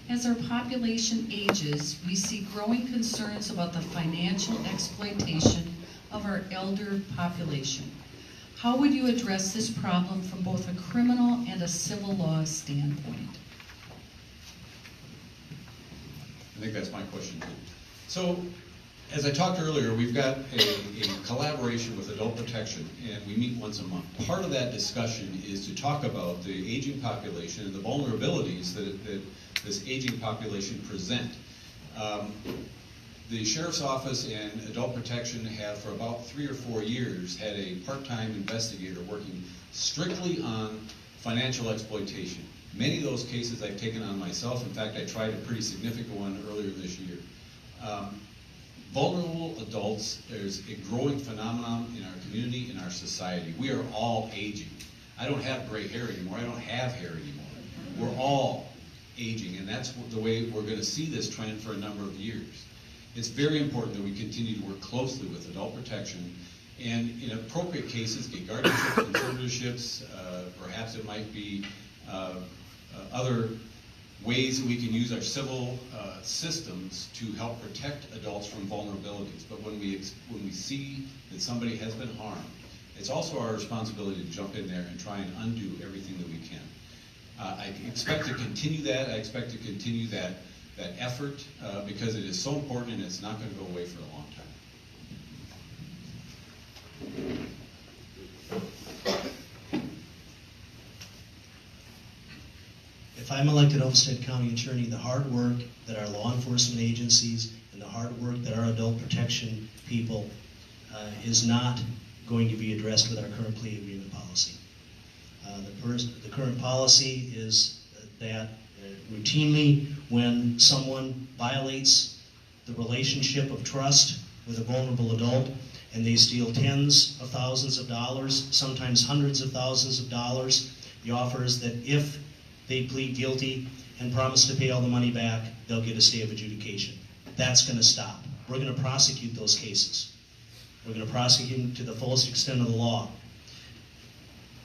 As our population ages, we see growing concerns about the financial exploitation of our elder population. How would you address this problem from both a criminal and a civil law standpoint? I think that's my question too. So, as I talked earlier, we've got a collaboration with Adult Protection, and we meet once a month. Part of that discussion is to talk about the aging population and the vulnerabilities that this aging population present. The Sheriff's Office and Adult Protection have, for about 3 or 4 years, had a part-time investigator working strictly on financial exploitation. Many of those cases I've taken on myself. In fact, I tried a pretty significant one earlier this year. Vulnerable adults is a growing phenomenon in our community, in our society. We are all aging. I don't have gray hair anymore. I don't have hair anymore. We're all aging, and that's the way we're going to see this trend for a number of years. It's very important that we continue to work closely with Adult Protection and, in appropriate cases, get guardianships, conservatorships. Perhaps it might be other ways that we can use our civil systems to help protect adults from vulnerabilities. But when we see that somebody has been harmed, it's also our responsibility to jump in there and try and undo everything that we can. I expect to continue that. I expect to continue that effort because it is so important and it's not going to go away for a long time. If I'm elected Olmsted County Attorney, the hard work that our law enforcement agencies and the hard work that our adult protection people is not going to be addressed with our current plea agreement policy. The current policy is that routinely when someone violates the relationship of trust with a vulnerable adult and they steal tens of thousands of dollars, sometimes hundreds of thousands of dollars, the offer is that if they plead guilty and promise to pay all the money back, they'll get a stay of adjudication. That's going to stop. We're going to prosecute those cases. We're going to prosecute them to the fullest extent of the law.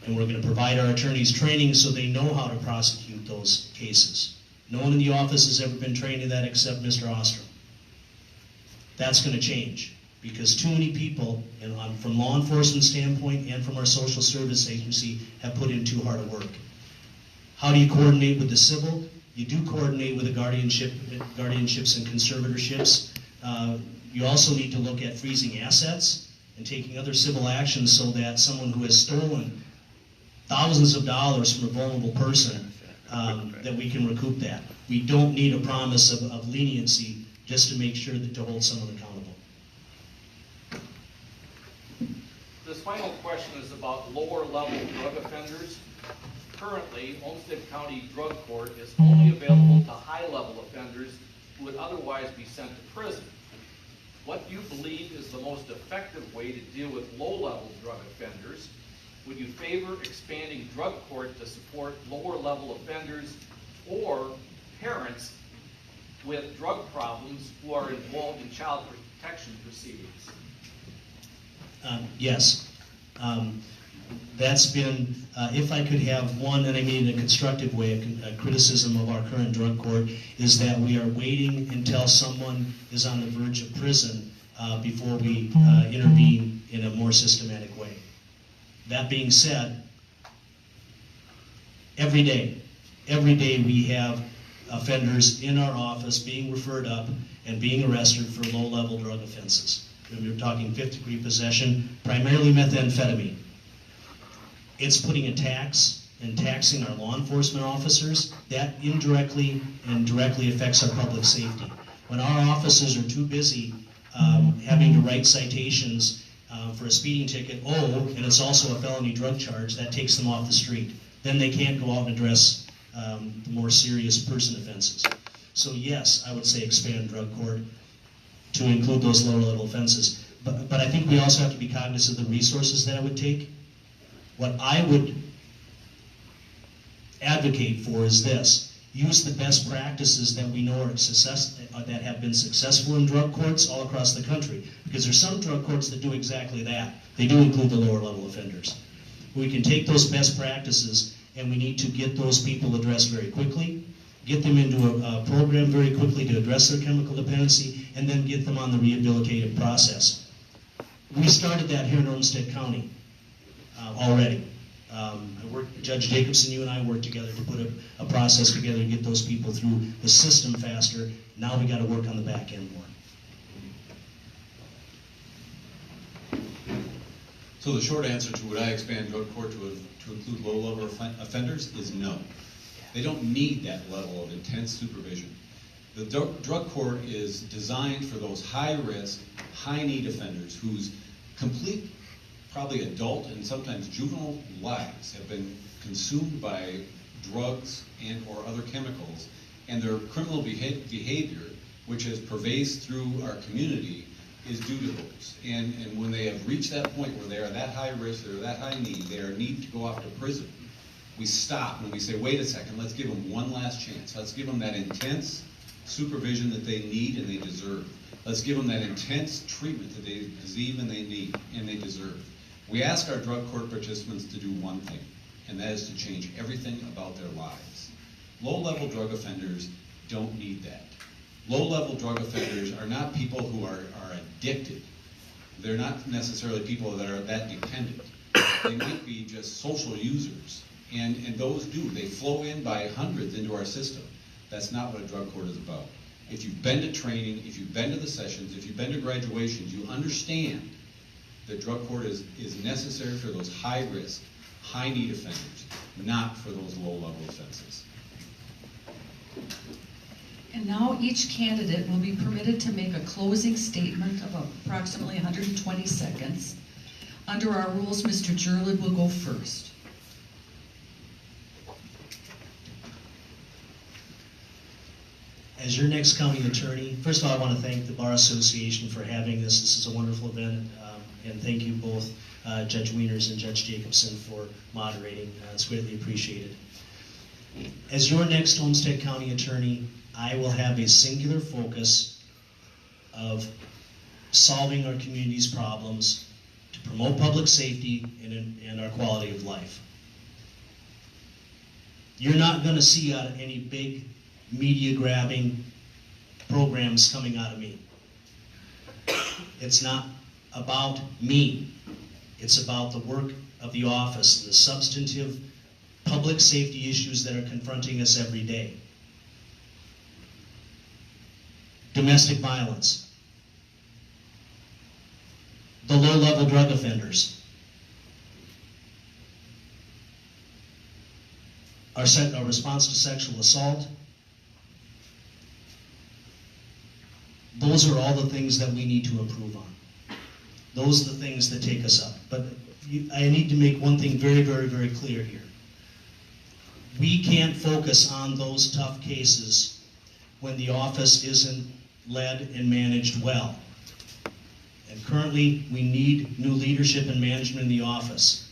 And we're going to provide our attorneys training so they know how to prosecute those cases. No one in the office has ever been trained in that except Mr. Ostrom. That's going to change because too many people, from law enforcement standpoint and from our social service agency, have put in too hard a work. How do you coordinate with the civil? You do coordinate with the guardianships and conservatorships. You also need to look at freezing assets and taking other civil actions so that someone who has stolen thousands of dollars from a vulnerable person, that we can recoup that. We don't need a promise of leniency just to make sure that to hold someone accountable. This final question is about lower level drug offenders. Currently, Olmsted County Drug Court is only available to high level offenders who would otherwise be sent to prison. What do you believe is the most effective way to deal with low level drug offenders? Would you favor expanding drug court to support lower level offenders or parents with drug problems who are involved in child protection proceedings? Yes. That's been, if I could have one, and I mean in a constructive way, a criticism of our current drug court, is that we are waiting until someone is on the verge of prison before we intervene in a more systematic way. That being said, every day we have offenders in our office being referred up and being arrested for low-level drug offenses. We're talking fifth-degree possession, primarily methamphetamine. It's putting a tax and taxing our law enforcement officers. That indirectly and directly affects our public safety. When our officers are too busy having to write citations for a speeding ticket, and it's also a felony drug charge, that takes them off the street. Then they can't go out and address the more serious person offenses. So yes, I would say expand drug court to include those lower level offenses. But I think we also have to be cognizant of the resources that it would take. What I would advocate for is this. Use the best practices that we know that have been successful in drug courts all across the country. Because there's some drug courts that do exactly that. They do include the lower level offenders. We can take those best practices and we need to get those people addressed very quickly, get them into a program very quickly to address their chemical dependency, and then get them on the rehabilitative process. We started that here in Olmsted County already. Judge Jacobson, you and I worked together to put a process together to get those people through the system faster. Now we got to work on the back end more. So the short answer to would I expand drug court to include low-level offenders is no. They don't need that level of intense supervision. The drug court is designed for those high-risk, high-need offenders whose complete, probably adult and sometimes juvenile lives have been consumed by drugs and or other chemicals, and their criminal behavior, which has pervaded through our community, is due to those. And when they have reached that point where they are that high risk, they're that high need, they are need to go off to prison, we stop and we say, wait a second, let's give them one last chance. Let's give them that intense supervision that they need and they deserve. Let's give them that intense treatment that they deserve and they need and they deserve. We ask our drug court participants to do one thing, and that is to change everything about their lives. Low-level drug offenders don't need that. Low-level drug offenders are not people who are addicted. They're not necessarily people that are that dependent. They might be just social users, and those do. They flow in by hundreds into our system. That's not what a drug court is about. If you've been to training, if you've been to the sessions, if you've been to graduations, you understand that drug court is necessary for those high-risk, high-need offenders, not for those low-level offenses. And now each candidate will be permitted to make a closing statement of approximately 120 seconds. Under our rules, Mr. Jurlid will go first. As your next county attorney, first of all, I want to thank the Bar Association for having this. This is a wonderful event, and thank you both, Judge Wieners and Judge Jacobson, for moderating. It's greatly appreciated. As your next Olmsted County attorney, I will have a singular focus of solving our community's problems to promote public safety and our quality of life. You're not going to see any big media-grabbing programs coming out of me. It's not about me. It's about the work of the office and the substantive public safety issues that are confronting us every day. Domestic violence, the low-level drug offenders, our response to sexual assault. Those are all the things that we need to improve on. Those are the things that take us up. But I need to make one thing very, very, very clear here. We can't focus on those tough cases when the office isn't led and managed well. And currently, we need new leadership and management in the office.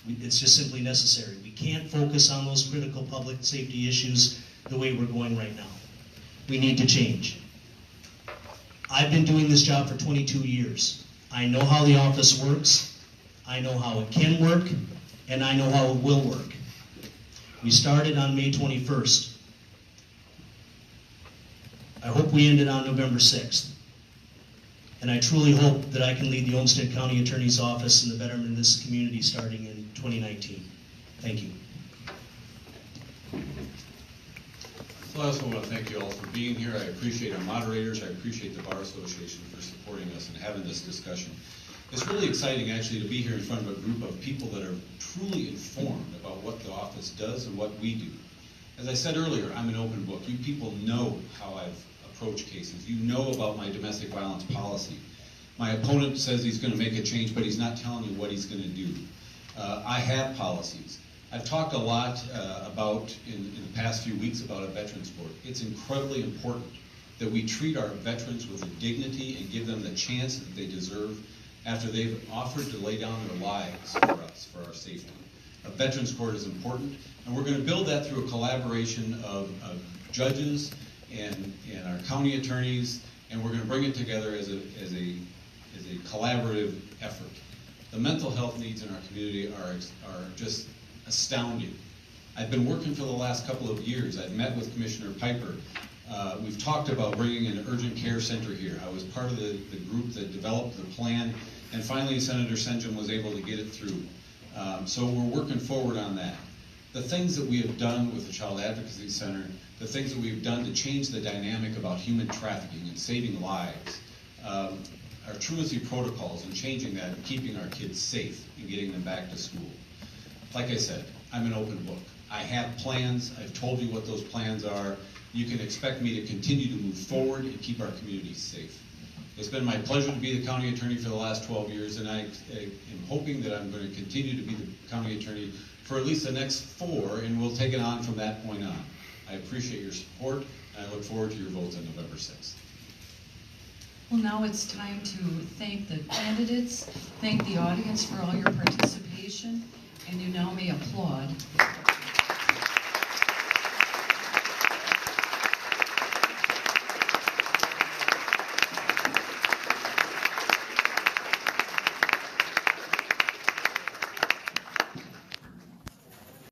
It's just simply necessary. We can't focus on those critical public safety issues the way we're going right now. We need to change. I've been doing this job for 22 years. I know how the office works, I know how it can work, and I know how it will work. We started on May 21st. I hope we ended on November 6th. And I truly hope that I can lead the Olmsted County Attorney's Office and the betterment of this community starting in 2019. Thank you. So Well, I also want to thank you all for being here. I appreciate our moderators. I appreciate the Bar Association for supporting us and having this discussion. It's really exciting, actually, to be here in front of a group of people that are truly informed about what the office does and what we do. As I said earlier, I'm an open book. You people know how I've approached cases. You know about my domestic violence policy. My opponent says he's going to make a change, but he's not telling you what he's going to do. I have policies. I've talked a lot in the past few weeks about a veterans court. It's incredibly important that we treat our veterans with the dignity and give them the chance that they deserve after they've offered to lay down their lives for us, for our safety. A veterans court is important, and we're going to build that through a collaboration of judges and our county attorneys, and we're going to bring it together as a collaborative effort. The mental health needs in our community are just astounding. I've been working for the last couple of years. I've met with Commissioner Piper. We've talked about bringing an urgent care center here. I was part of the group that developed the plan, and finally Senator Senjum was able to get it through. So we're working forward on that. The things that we have done with the Child Advocacy Center, the things that we've done to change the dynamic about human trafficking and saving lives, our truancy protocols and changing that and keeping our kids safe and getting them back to school. Like I said, I'm an open book. I have plans. I've told you what those plans are. You can expect me to continue to move forward and keep our communities safe. It's been my pleasure to be the county attorney for the last 12 years, and I am hoping that I'm going to continue to be the county attorney for at least the next 4, and we'll take it on from that point on. I appreciate your support, and I look forward to your votes on November 6th. Well, now it's time to thank the candidates, thank the audience for all your participation, and you now may applaud.